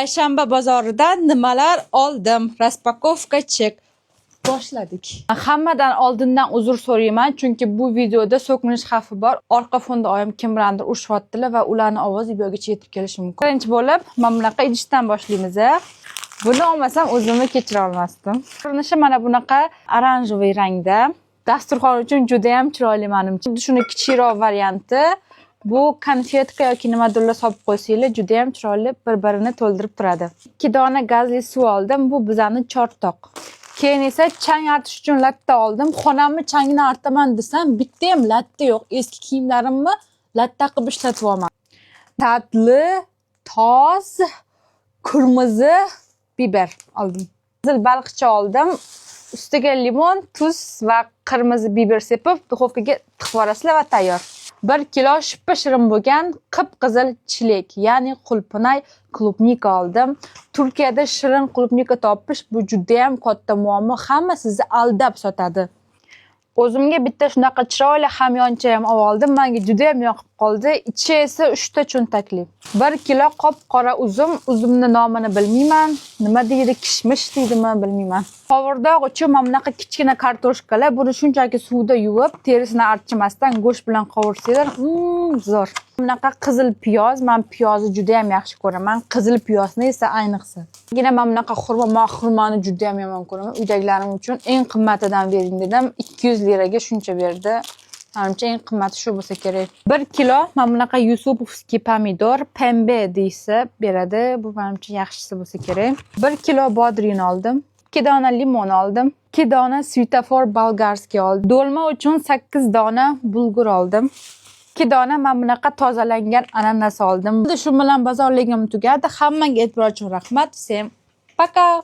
Payshanba bozoridan nimalar oldim? Raspakovka chek. Boshladik. Hammadan oldindan uzr so'rayman, chunki bu videoda so'kinish xavfi bor. Orqa fonda oyim kimrandir urishyaptilar va ularning ovozi bu yergacha yetib kelishi mumkin. Birinchi bo'lib, mana bunaqa idishdan boshlaymiz. Buni olmasam o'zimni kechira olmasdim. Ko'rinishi mana bunaqa oranjoviy rangda. Dasturxon uchun juda ham chiroyli menimcha. Shuni kichikroq varianti. Bu konfetka yoki nimadirlar solib qo'ysanglar juda ham chiroyli bir-birini to'ldirib turadi. 2 dona gazli suv oldim. Bu bizning chortoq. Keyin esa chang artish uchun latta oldim. Xonamni changini artaman desam, bitta ham latta yo'q. Eski kiyimlarimni latta qilib ishlatyapman. Tatli, toz, qirmizi biber oldim. Qizil baliqcha oldim. Ustiga limon, tuz va qirmizi biber sepib, duxovkaga tiqib yuborasizlar va tayyor. 1 kilo shippa-shirin bo'lgan qip-qizil chilek, ya'ni qulpinay klubnika oldim. Turkiyada shirin klubnika topish bu juda ham katta muammo. Hamma sizni aldab sotadi. O'zimga bitta shunaqa chiroyli hamyoncha ham oldim. Menga juda ham yoqib qoldi. Ichi esa 3 ta cho'ntakli. 1 kilo qop-qora uzum. Uzumni nomini bilmayman. Nima deydi, kishmish deydimi, bilmayman. Qovurdoq uchun mana bunaqa kichkina kartoshkalar. Buni shunchaki suvda yuvib, terisini archimasdan go'sht bilan qovursanglar, zo'r. Bunaqa qizil piyoz, men piyozni juda ham yaxshi ko'raman. Qizil piyozni esa ayniqsa. Yana men bunaqa xurmoni juda ham yomon ko'raman. Uydagilarim uchun eng qimmatidan bering dedim. 200 liraga shuncha berdi. Menimcha eng qimmati shu bo'lsa kerak. 1 kilo mana bunaqa yusupovskiy pomidor, pembe deysa beradi. Bu menimcha yaxshisi bo'lsa kerak. 1 kilo bodrin oldim. 2 dona limon oldim. 2 dona svetofor bolgarskiy oldim. Dolma uchun 8 dona bulgur oldim. 2 dona mana bunaqa tozalangan ananas oldim. Shu bilan bozorligim tugadi. Hammaga e'tibor uchun rahmat. Всем пока.